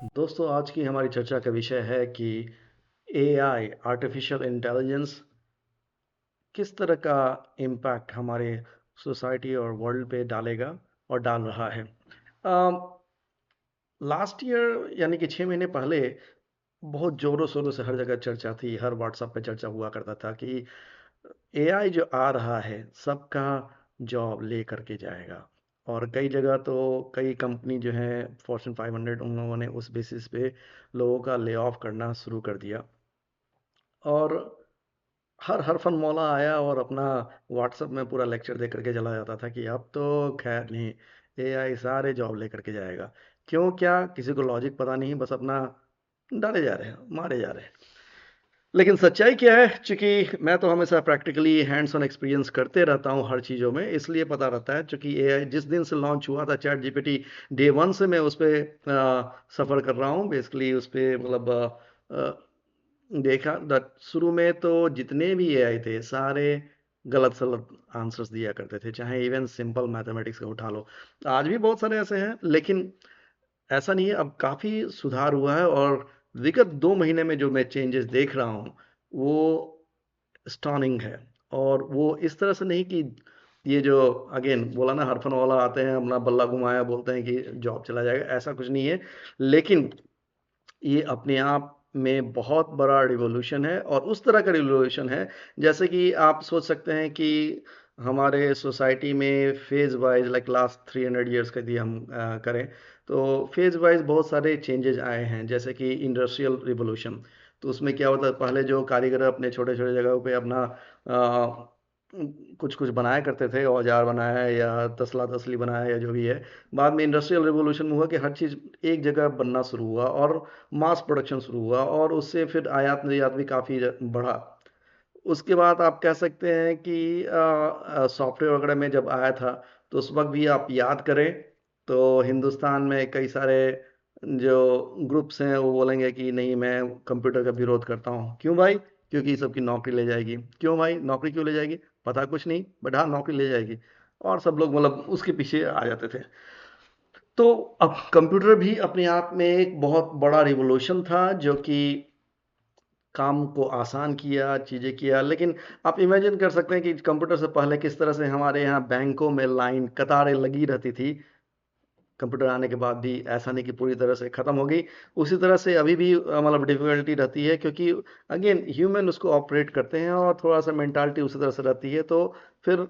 दोस्तों, आज की हमारी चर्चा का विषय है कि एआई आर्टिफिशियल इंटेलिजेंस किस तरह का इम्पैक्ट हमारे सोसाइटी और वर्ल्ड पे डालेगा और डाल रहा है। लास्ट ईयर यानी कि 6 महीने पहले बहुत जोरों शोरों से हर जगह चर्चा थी, हर व्हाट्सएप पे चर्चा हुआ करता था कि एआई जो आ रहा है सबका जॉब ले करके जाएगा। और कई जगह तो कई कंपनी जो है फॉर्च्यून 500 उन लोगों ने उस बेसिस पे लोगों का ले ऑफ करना शुरू कर दिया। और हर हर फन मौला आया और अपना व्हाट्सएप में पूरा लेक्चर दे करके चला जाता था कि अब तो खैर नहीं, एआई सारे जॉब ले करके जाएगा। क्यों, क्या, किसी को लॉजिक पता नहीं, बस अपना डाले जा रहे हैं, मारे जा रहे हैं। लेकिन सच्चाई क्या है, चूंकि मैं तो हमेशा प्रैक्टिकली हैंड्स ऑन एक्सपीरियंस करते रहता हूँ हर चीज़ों में, इसलिए पता रहता है। चूंकि एआई जिस दिन से लॉन्च हुआ था, चैट जीपीटी, डे वन से मैं उस पर सफ़र कर रहा हूँ बेसिकली उस पर। मतलब देखा शुरू में तो जितने भी एआई थे सारे गलत सलत आंसर्स दिया करते थे, चाहे इवन सिंपल मैथमेटिक्स का उठा लो। आज भी बहुत सारे ऐसे हैं, लेकिन ऐसा नहीं है। अब काफ़ी सुधार हुआ है और विगत 2 महीने में जो मैं चेंजेस देख रहा हूँ वो स्टनिंग है। और वो इस तरह से नहीं कि ये जो अगेन बोला ना, हरफन वाला आते हैं अपना बल्ला घुमाया बोलते हैं कि जॉब चला जाएगा, ऐसा कुछ नहीं है। लेकिन ये अपने आप में बहुत बड़ा रिवॉल्यूशन है और उस तरह का रिवॉल्यूशन है जैसे कि आप सोच सकते हैं कि हमारे सोसाइटी में phase wise like last 300 years का यदि हम करें तो फेज वाइज बहुत सारे चेंजेस आए हैं, जैसे कि इंडस्ट्रियल रिवॉल्यूशन। तो उसमें क्या होता है, पहले जो कारीगर अपने छोटे छोटे जगहों पे अपना कुछ कुछ बनाया करते थे, औजार बनाया या तसला तसली बनाया या जो भी है। बाद में इंडस्ट्रियल रिवॉल्यूशन में हुआ कि हर चीज़ एक जगह बनना शुरू हुआ और मास प्रोडक्शन शुरू हुआ और उससे फिर आयात निर्यात भी काफ़ी बढ़ा। उसके बाद आप कह सकते हैं कि सॉफ्टवेयर वगैरह में जब आया था तो उस वक्त भी आप याद करें तो हिंदुस्तान में कई सारे जो ग्रुप्स हैं वो बोलेंगे कि नहीं, मैं कंप्यूटर का विरोध करता हूँ। क्यों भाई? क्योंकि सबकी नौकरी ले जाएगी। क्यों भाई, नौकरी क्यों ले जाएगी? पता कुछ नहीं, बट हाँ नौकरी ले जाएगी। और सब लोग मतलब उसके पीछे आ जाते थे। तो अब कंप्यूटर भी अपने आप में एक बहुत बड़ा रिवॉल्यूशन था जो कि काम को आसान किया, चीज़ें किया। लेकिन आप इमेजिन कर सकते हैं कि कंप्यूटर से पहले किस तरह से हमारे यहाँ बैंकों में लाइन, कतारें लगी रहती थी। कंप्यूटर आने के बाद भी ऐसा नहीं कि पूरी तरह से ख़त्म हो गई। उसी तरह से अभी भी मतलब डिफ़िकल्टी रहती है, क्योंकि अगेन ह्यूमन उसको ऑपरेट करते हैं और थोड़ा-सा मेंटालिटी उसी तरह से रहती है, तो फिर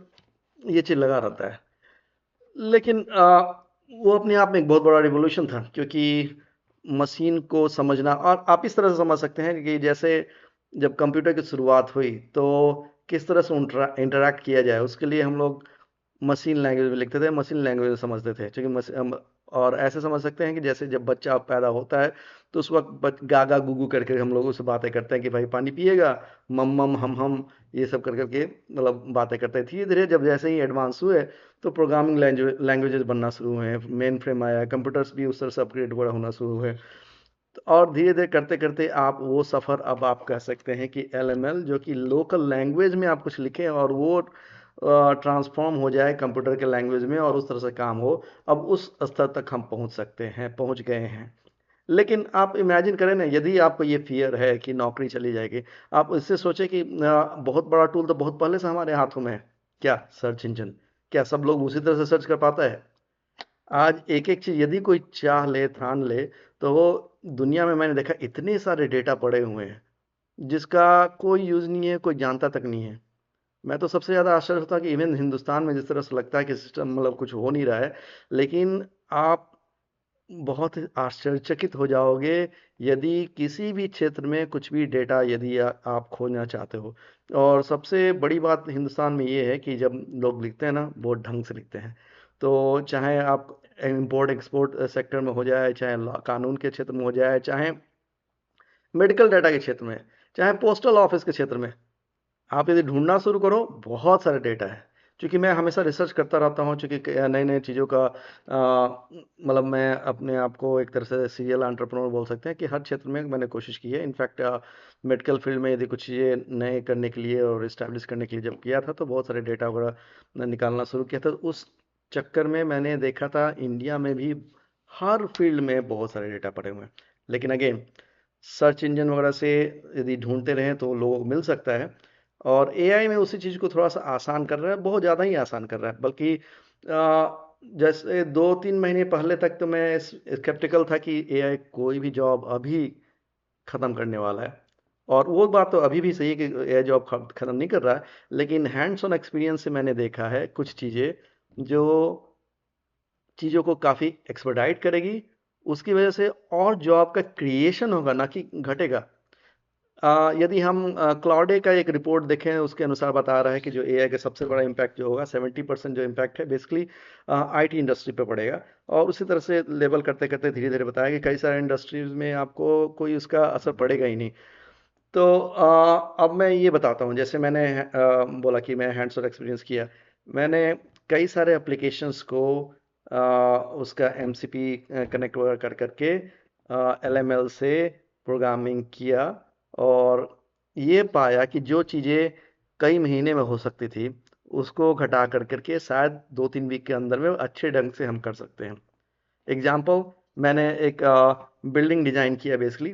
ये चीज़ लगा रहता है। लेकिन वो अपने आप में एक बहुत बड़ा रिवॉल्यूशन था, क्योंकि मशीन को समझना, और आप इस तरह से समझ सकते हैं कि जैसे जब कंप्यूटर की शुरुआत हुई तो किस तरह से इंटरैक्ट किया जाए उसके लिए हम लोग मशीन लैंग्वेज में लिखते थे, मशीन लैंग्वेज में समझते थे। क्योंकि और ऐसे समझ सकते हैं कि जैसे जब बच्चा पैदा होता है तो उस वक्त गागा गुगू करके हम लोग उससे बातें करते हैं कि भाई पानी पिएगा, मम मम हम ये सब कर करके मतलब बातें करते हैं। धीरे धीरे जब जैसे ही एडवांस हुए तो प्रोग्रामिंग लैंग्वेजेस बनना शुरू हुए, मेन फ्रेम आया, कंप्यूटर्स भी उस तरह से अपग्रेड वगैरह होना शुरू हुए। और धीरे धीरे करते करते आप वो सफ़र, अब आप कह सकते हैं कि एलएमएल, जो कि लोकल लैंग्वेज में आप कुछ लिखें और वो ट्रांसफॉर्म हो जाए कंप्यूटर के लैंग्वेज में और उस तरह से काम हो, अब उस स्तर तक हम पहुंच सकते हैं, पहुंच गए हैं। लेकिन आप इमेजिन करें ना, यदि आपको ये फियर है कि नौकरी चली जाएगी, आप इससे सोचें कि बहुत बड़ा टूल तो बहुत पहले से हमारे हाथों में है। क्या सर्च इंजन, क्या सब लोग उसी तरह से सर्च कर पाता है? आज एक एक चीज यदि कोई चाह ले, ठान ले, तो वो दुनिया में मैंने देखा इतने सारे डेटा पड़े हुए हैं जिसका कोई यूज नहीं है, कोई जानता तक नहीं है। मैं तो सबसे ज्यादा आश्चर्य होता है कि इवन हिंदुस्तान में जिस तरह से लगता है कि सिस्टम मतलब कुछ हो नहीं रहा है, लेकिन आप बहुत आश्चर्यचकित हो जाओगे यदि किसी भी क्षेत्र में कुछ भी डेटा यदि आप खोजना चाहते हो। और सबसे बड़ी बात हिंदुस्तान में ये है कि जब लोग लिखते हैं ना, बहुत ढंग से लिखते हैं। तो चाहे आप इंपोर्ट एक्सपोर्ट सेक्टर में हो जाए, चाहे कानून के क्षेत्र में हो जाए, चाहे मेडिकल डाटा के क्षेत्र में, चाहे पोस्टल ऑफिस के क्षेत्र में, आप यदि ढूंढना शुरू करो बहुत सारे डेटा है। क्योंकि मैं हमेशा रिसर्च करता रहता हूँ, क्योंकि नई नई चीज़ों का मतलब मैं अपने आप को एक तरह से सीरियल एंटरप्रेन्योर बोल सकते हैं कि हर क्षेत्र में मैंने कोशिश की है। इनफैक्ट मेडिकल फील्ड में यदि कुछ चीज़ें नए करने के लिए और इस्टेब्लिश करने के लिए जब किया था तो बहुत सारे डेटा वगैरह निकालना शुरू किया था। उस चक्कर में मैंने देखा था इंडिया में भी हर फील्ड में बहुत सारे डेटा पड़े हुए हैं, लेकिन अगेन सर्च इंजन वगैरह से यदि ढूंढते रहें तो लोगों को मिल सकता है। और एआई में उसी चीज़ को थोड़ा सा आसान कर रहा है, बहुत ज़्यादा ही आसान कर रहा है। बल्कि जैसे 2-3 महीने पहले तक तो मैं स्केप्टिकल था कि एआई कोई भी जॉब अभी ख़त्म करने वाला है। और वो बात तो अभी भी सही है कि एआई जॉब ख़त्म नहीं कर रहा है, लेकिन हैंड्स ऑन एक्सपीरियंस से मैंने देखा है कुछ चीज़ें जो चीज़ों को काफ़ी एक्सपर्टाइट करेगी। उसकी वजह से और जॉब का क्रिएशन होगा, ना कि घटेगा। यदि हम क्लाउडे का एक रिपोर्ट देखें, उसके अनुसार बता रहा है कि जो एआई का सबसे बड़ा इम्पैक्ट जो होगा, 70% जो इम्पैक्ट है बेसिकली आईटी इंडस्ट्री पे पड़ेगा। और उसी तरह से लेबल करते करते धीरे धीरे बताया कि कई सारे इंडस्ट्रीज में आपको कोई उसका असर पड़ेगा ही नहीं। तो अब मैं ये बताता हूँ, जैसे मैंने बोला कि मैं हैंड्स ऑन एक्सपीरियंस किया। मैंने कई सारे एप्लीकेशंस को उसका एमसीपी कनेक्ट वगैरह कर करके एलएमएल से प्रोग्रामिंग किया, और ये पाया कि जो चीज़ें कई महीने में हो सकती थी, उसको घटा कर करके शायद 2-3 वीक के अंदर में अच्छे ढंग से हम कर सकते हैं। एग्जाम्पल, मैंने एक बिल्डिंग डिजाइन किया बेसिकली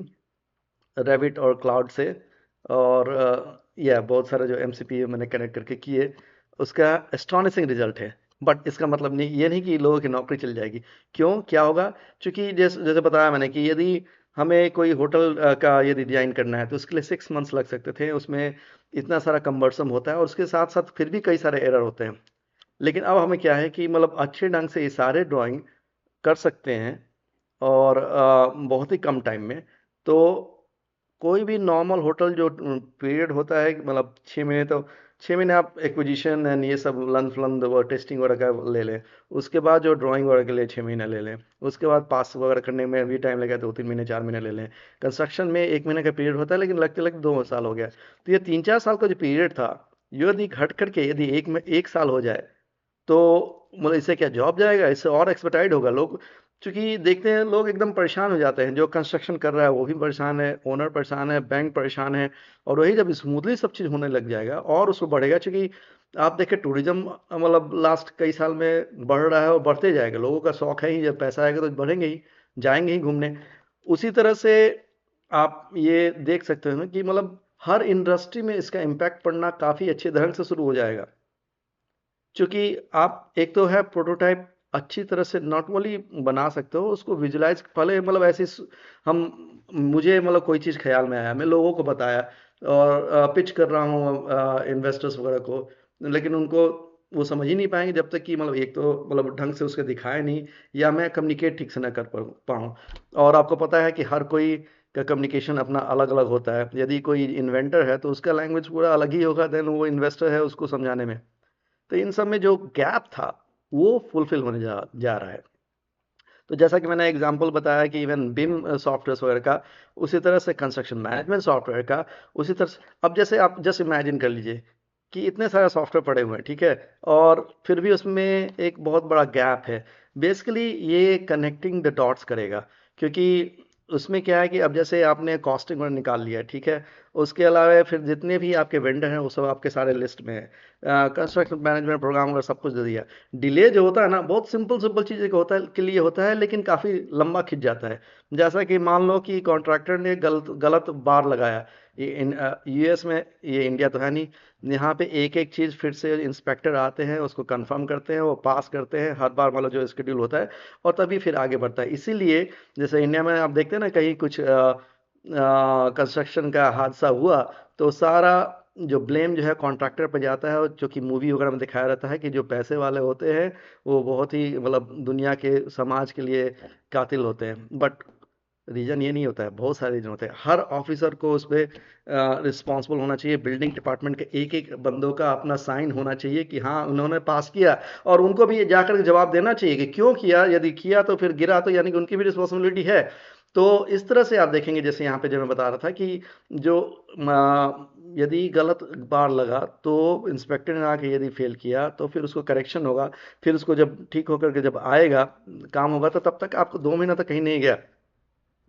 रेविट और क्लाउड से। और या बहुत सारे जो एमसीपी मैंने कनेक्ट करके किए, उसका एस्टॉनिशिंग रिजल्ट है। बट इसका मतलब नहीं, ये नहीं कि लोगों की नौकरी चल जाएगी। क्यों, क्या होगा? क्योंकि जैसे जैसे बताया मैंने कि यदि हमें कोई होटल का यदि डिजाइन करना है तो उसके लिए 6 मंथ्स लग सकते थे। उसमें इतना सारा कम्बर्सम होता है और उसके साथ साथ फिर भी कई सारे एरर होते हैं। लेकिन अब हमें क्या है कि मतलब अच्छे ढंग से ये सारे ड्राइंग कर सकते हैं, और बहुत ही कम टाइम में। तो कोई भी नॉर्मल होटल जो पीरियड होता है, मतलब 6 महीने, तो 6 महीने आप एक्विजिशन एंड ये सब लन फ्लन टेस्टिंग वगैरह का ले लें। उसके बाद जो ड्राइंग वगैरह के लिए 6 महीने ले लें। उसके बाद पास वगैरह करने में भी टाइम लगेगा, 2-3 महीने 4 महीने ले लें। कंस्ट्रक्शन में 1 महीने का पीरियड होता है, लेकिन लगते लगते 2 साल हो गया। तो ये 3-4 साल का जो पीरियड था, यदि घट करके यदि 1 साल हो जाए, तो मतलब इससे क्या जॉब जाएगा? इससे और एक्सपर्टाइड होगा लोग। क्योंकि देखते हैं लोग एकदम परेशान हो जाते हैं, जो कंस्ट्रक्शन कर रहा है वो भी परेशान है, ओनर परेशान है, बैंक परेशान है। और वही जब स्मूथली सब चीज़ होने लग जाएगा और उसको बढ़ेगा, क्योंकि आप देखें टूरिज्म मतलब लास्ट कई साल में बढ़ रहा है और बढ़ते जाएगा। लोगों का शौक है ही, जब पैसा आएगा तो बढ़ेंगे ही, जाएंगे ही घूमने। उसी तरह से आप ये देख सकते हो कि मतलब हर इंडस्ट्री में इसका इम्पैक्ट पड़ना काफ़ी अच्छे ढंग से शुरू हो जाएगा। क्योंकि आप एक तो है प्रोटोटाइप अच्छी तरह से नॉट ओनली बना सकते हो, उसको विजुलाइज पहले मतलब हम मुझे मतलब कोई चीज़ ख्याल में आया, मैं लोगों को बताया और पिच कर रहा हूँ इन्वेस्टर्स वगैरह को। लेकिन उनको वो समझ ही नहीं पाएंगे जब तक कि मतलब एक तो मतलब ढंग से उसके दिखाए नहीं, या मैं कम्युनिकेट ठीक से ना कर पाऊँ। और आपको पता है कि हर कोई का कम्युनिकेशन अपना अलग अलग होता है। यदि कोई इन्वेंटर है तो उसका लैंग्वेज पूरा अलग ही होगा देन वो इन्वेस्टर है उसको समझाने में। तो इन सब में जो गैप था, वो फुलफिल होने जा जा रहा है। तो जैसा कि मैंने एग्जांपल बताया कि इवन बिम सॉफ्टवेयर वगैरह का, उसी तरह से कंस्ट्रक्शन मैनेजमेंट सॉफ्टवेयर का, उसी तरह से अब जैसे आप जस्ट इमेजिन कर लीजिए कि इतने सारे सॉफ्टवेयर पड़े हुए हैं, ठीक है, और फिर भी उसमें एक बहुत बड़ा गैप है। बेसिकली ये कनेक्टिंग द डॉट्स करेगा। क्योंकि उसमें क्या है कि अब जैसे आपने कॉस्टिंग और निकाल लिया, ठीक है, उसके अलावा फिर जितने भी आपके वेंडर हैं वो सब आपके सारे लिस्ट में है। कंस्ट्रक्शन मैनेजमेंट प्रोग्राम वगैरह सब कुछ दे दिया। डिले जो होता है ना, बहुत सिंपल सिंपल चीज़ें का होता है के लिए होता है, लेकिन काफ़ी लंबा खिंच जाता है। जैसा कि मान लो कि कॉन्ट्रैक्टर ने गलत गलत बार लगाया। यूएस में, ये इंडिया तो है नहीं, यहाँ पे एक एक चीज़ फिर से इंस्पेक्टर आते हैं, उसको कंफर्म करते हैं, वो पास करते हैं हर बार, मतलब जो स्केड्यूल होता है, और तभी फिर आगे बढ़ता है। इसीलिए जैसे इंडिया में आप देखते हैं ना, कहीं कुछ कंस्ट्रक्शन का हादसा हुआ, तो सारा जो ब्लेम जो है कॉन्ट्रैक्टर पे जाता है। और जो कि मूवी वगैरह में दिखाया रहता है कि जो पैसे वाले होते हैं वो बहुत ही मतलब दुनिया के समाज के लिए कातिल होते हैं। बट रीजन ये नहीं होता है, बहुत सारे रीजन होते हैं। हर ऑफिसर को उस पर रिस्पॉन्सिबल होना चाहिए, बिल्डिंग डिपार्टमेंट के एक एक बंदों का अपना साइन होना चाहिए कि हाँ उन्होंने पास किया। और उनको भी जाकर के जवाब देना चाहिए कि क्यों किया, यदि किया तो फिर गिरा तो यानी कि उनकी भी रिस्पॉन्सिबिलिटी है। तो इस तरह से आप देखेंगे, जैसे यहाँ पे जो मैं बता रहा था कि जो यदि गलत बार लगा तो इंस्पेक्टर ने आके यदि फेल किया तो फिर उसको करेक्शन होगा। फिर उसको जब ठीक होकर के जब आएगा काम होगा, तो तब तक आपको 2 महीना तक कहीं नहीं गया।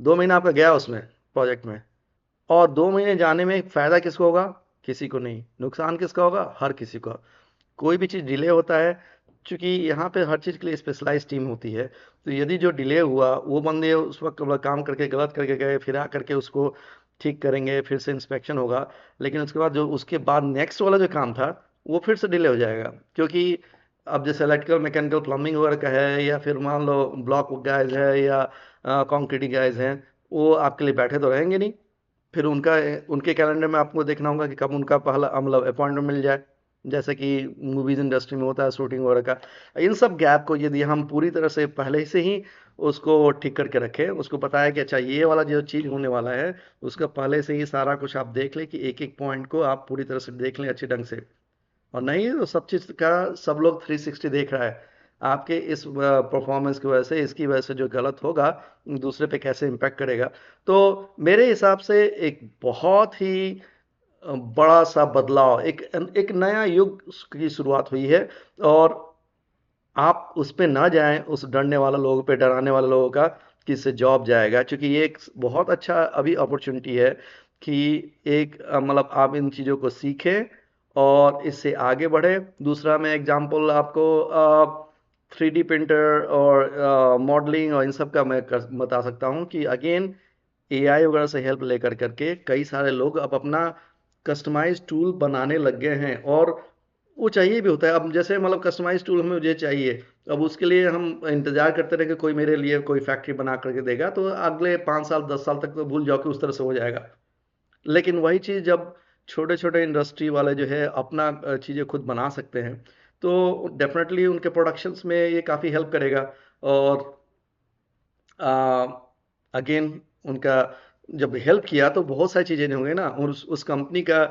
2 महीना आपका गया उसमें, प्रोजेक्ट में। और 2 महीने जाने में फायदा किसको होगा? किसी को नहीं। नुकसान किसका होगा? हर किसी को। कोई भी चीज़ डिले होता है, चूँकि यहाँ पे हर चीज़ के लिए स्पेशलाइज़ टीम होती है, तो यदि जो डिले हुआ, वो बंदे उस वक़्त काम करके गलत करके गए, फिर आ करके उसको ठीक करेंगे, फिर से इंस्पेक्शन होगा, लेकिन उसके बाद जो उसके बाद नेक्स्ट वाला जो काम था, वो फिर से डिले हो जाएगा। क्योंकि अब जैसे इलेक्ट्रिकल, मैकेनिकल, प्लम्बिंग वगैरह का है, या फिर मान लो ब्लॉक गाइज़ है, या कंक्रीटिंग गाइज़ हैं, वो आपके लिए बैठे तो रहेंगे नहीं। फिर उनका उनके कैलेंडर में आपको देखना होगा कि कब उनका पहला मतलब अपॉइंटमेंट मिल जाए, जैसे कि मूवीज इंडस्ट्री में होता है शूटिंग वगैरह का। इन सब गैप को यदि हम पूरी तरह से पहले से ही उसको ठीक करके रखें, उसको पता है कि अच्छा ये वाला जो चीज़ होने वाला है, उसका पहले से ही सारा कुछ आप देख लें कि एक एक पॉइंट को आप पूरी तरह से देख लें अच्छे ढंग से। और नहीं तो सब चीज़ का सब लोग 360 देख रहा है, आपके इस परफॉर्मेंस की वजह से, इसकी वजह से जो गलत होगा दूसरे पे कैसे इम्पैक्ट करेगा। तो मेरे हिसाब से एक बहुत ही बड़ा सा बदलाव, एक एक नया युग की शुरुआत हुई है। और आप उस पे ना जाएं, उस डरने वाले लोगों पे, डराने वाले लोगों का कि इससे जॉब जाएगा, क्योंकि ये एक बहुत अच्छा अभी अपॉर्चुनिटी है कि एक मतलब आप इन चीज़ों को सीखें और इससे आगे बढ़े। दूसरा मैं एग्जांपल आपको 3D प्रिंटर और मॉडलिंग और इन सब का मैं बता सकता हूँ कि अगेन एआई वगैरह से हेल्प लेकर करके कई सारे लोग अब अपना कस्टमाइज टूल बनाने लग गए हैं। और वो चाहिए भी होता है, अब जैसे मतलब कस्टमाइज टूल हमें मुझे चाहिए, अब उसके लिए हम इंतजार करते रहे कि कोई मेरे लिए कोई फैक्ट्री बना करके देगा, तो अगले 5 साल 10 साल तक तो भूल जाओ कि उस तरह से हो जाएगा। लेकिन वही चीज़ जब छोटे छोटे इंडस्ट्री वाले जो है अपना चीज़ें खुद बना सकते हैं, तो डेफिनेटली उनके प्रोडक्शंस में ये काफ़ी हेल्प करेगा। और अगेन उनका जब हेल्प किया तो बहुत सारी चीज़ें होंगी ना, और उस कंपनी का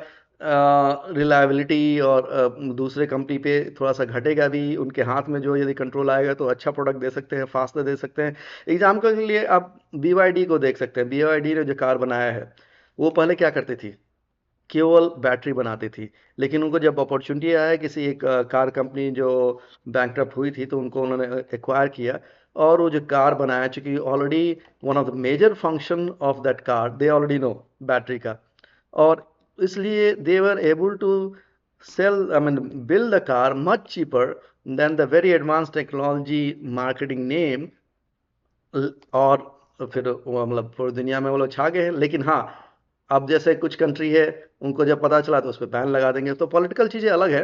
रिलायबिलिटी और दूसरे कंपनी पे थोड़ा सा घटेगा भी। उनके हाथ में जो यदि कंट्रोल आएगा तो अच्छा प्रोडक्ट दे सकते हैं, फास्टर दे सकते हैं। एग्जाम्पल के लिए आप BYD को देख सकते हैं। BYD ने जो कार बनाया है, वो पहले क्या करती थी, केवल बैटरी बनाती थी। लेकिन उनको जब अपॉर्चुनिटी आया किसी एक कार कंपनी जो बैंकरप्ट हुई थी, तो उनको उन्होंने एक्वायर किया और वो जो कार बनाया, चूंकि already one of the major function of that car they already know, battery का। और इसलिए they were able to sell, I mean build the car much cheaper than the very advance technology marketing name. और फिर वो मतलब पूरी दुनिया में वो लोग छा गए हैं। लेकिन हाँ, अब जैसे कुछ कंट्री है, उनको जब पता चला तो उस पर बैन लगा देंगे। तो पॉलिटिकल चीज़ें अलग है,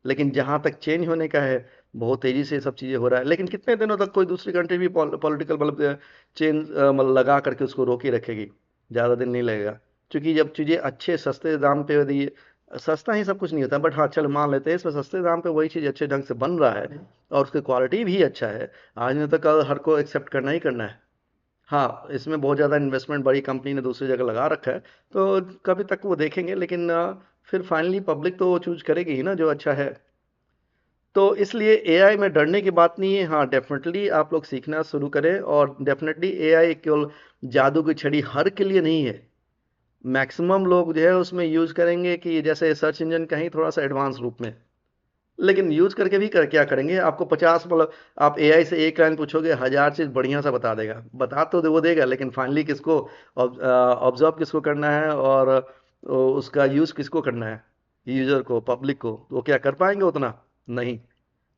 लेकिन जहाँ तक चेंज होने का है, बहुत तेज़ी से सब चीज़ें हो रहा है। लेकिन कितने दिनों तक कोई दूसरी कंट्री भी पॉलिटिकल मतलब चेंज मतलब लगा करके उसको रोके रखेगी? ज़्यादा दिन नहीं लगेगा। क्योंकि जब चीज़ें अच्छे सस्ते दाम पे, यदि सस्ता ही सब कुछ नहीं होता, बट हाँ चल मान लेते हैं इसमें सस्ते दाम पे वही चीज़ अच्छे ढंग से बन रहा है और उसकी क्वालिटी भी अच्छा है, आज नहीं तो कल हर को एक्सेप्ट करना ही करना है। हाँ, इसमें बहुत ज़्यादा इन्वेस्टमेंट बड़ी कंपनी ने दूसरी जगह लगा रखा है, तो कभी तक वो देखेंगे। लेकिन फिर फाइनली पब्लिक तो चूज करेगी ही ना जो अच्छा है। तो इसलिए एआई में डरने की बात नहीं है। हाँ, डेफिनेटली आप लोग सीखना शुरू करें, और डेफिनेटली एआई केवल जादू की छड़ी हर के लिए नहीं है। मैक्सिमम लोग जो है उसमें यूज करेंगे कि जैसे सर्च इंजन का ही थोड़ा सा एडवांस रूप में। लेकिन यूज करके भी कर क्या करेंगे? आपको 50 मतलब आप एआई से एक लाइन पूछोगे, 1000 चीज बढ़िया सा बता देगा। बता तो वो देगा, लेकिन फाइनली किसको ऑब्जर्व किसको करना है, और उसका यूज किसको करना है? यूजर को, पब्लिक को। तो वो क्या कर पाएंगे उतना? नहीं।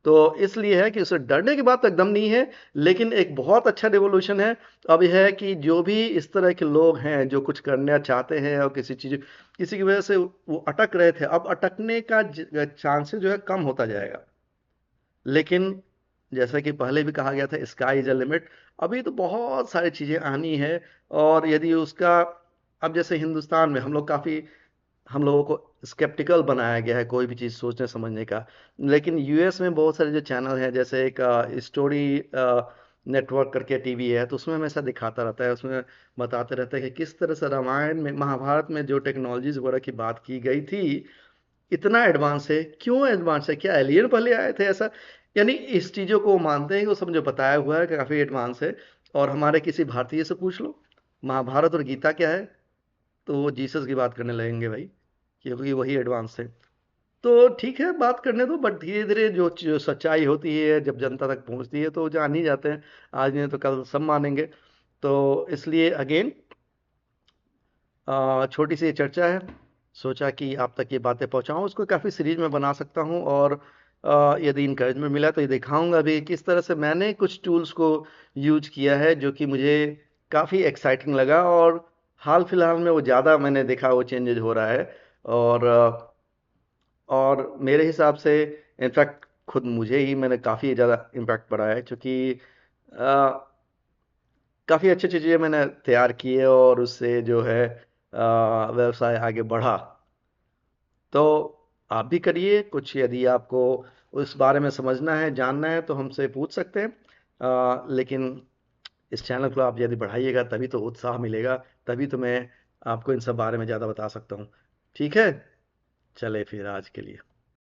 तो इसलिए है कि उसे डरने की बात तो एकदम नहीं है, लेकिन एक बहुत अच्छा रिवॉल्यूशन है। अब यह है कि जो भी इस तरह के लोग हैं जो कुछ करना चाहते हैं और किसी की वजह से वो अटक रहे थे, अब अटकने का चांसेस जो है कम होता जाएगा। लेकिन जैसा कि पहले भी कहा गया था, स्काई इज अ लिमिट। अभी तो बहुत सारी चीज़ें आनी है। और यदि उसका, अब जैसे हिंदुस्तान में हम लोग काफ़ी, हम लोगों को स्केप्टिकल बनाया गया है कोई भी चीज़ सोचने समझने का। लेकिन यूएस में बहुत सारे जो चैनल हैं, जैसे एक स्टोरी नेटवर्क करके टीवी है, तो उसमें हमेशा दिखाता रहता है, उसमें बताते रहते हैं कि किस तरह से रामायण में, महाभारत में जो टेक्नोलॉजीज वगैरह की बात की गई थी, इतना एडवांस है। क्यों एडवांस है? क्या एलियन पहले आए थे ऐसा? यानी इस चीज़ों को वो मानते हैं कि वो सब जो बताया हुआ है कि काफ़ी एडवांस है। और हमारे किसी भारतीय से पूछ लो महाभारत और गीता क्या है, तो वो जीसस की बात करने लगेंगे भाई, क्योंकि वही एडवांस है। तो ठीक है, बात करने दो, बट धीरे धीरे जो सच्चाई होती है जब जनता तक पहुंचती है तो वो जान ही जाते हैं। आज नहीं तो कल सब मानेंगे। तो इसलिए अगेन छोटी सी ये चर्चा है, सोचा कि आप तक ये बातें पहुंचाऊं, उसको काफ़ी सीरीज में बना सकता हूं। और यदि इनकरेजमेंट मिला तो ये दिखाऊंगा भी किस तरह से मैंने कुछ टूल्स को यूज किया है जो कि मुझे काफ़ी एक्साइटिंग लगा, और हाल फिलहाल में वो ज़्यादा मैंने देखा वो चेंजेज हो रहा है। और और मेरे हिसाब से इनफैक्ट खुद मुझे ही मैंने काफ़ी ज़्यादा इम्पैक्ट पड़ा है, क्योंकि काफ़ी अच्छी चीज़ें मैंने तैयार की है और उससे जो है व्यवसाय आगे बढ़ा। तो आप भी करिए कुछ, यदि आपको उस बारे में समझना है, जानना है, तो हमसे पूछ सकते हैं। लेकिन इस चैनल को आप यदि बढ़ाइएगा तभी तो उत्साह मिलेगा, तभी तो मैं आपको इन सब बारे में ज़्यादा बता सकता हूँ। ठीक है, चले फिर आज के लिए।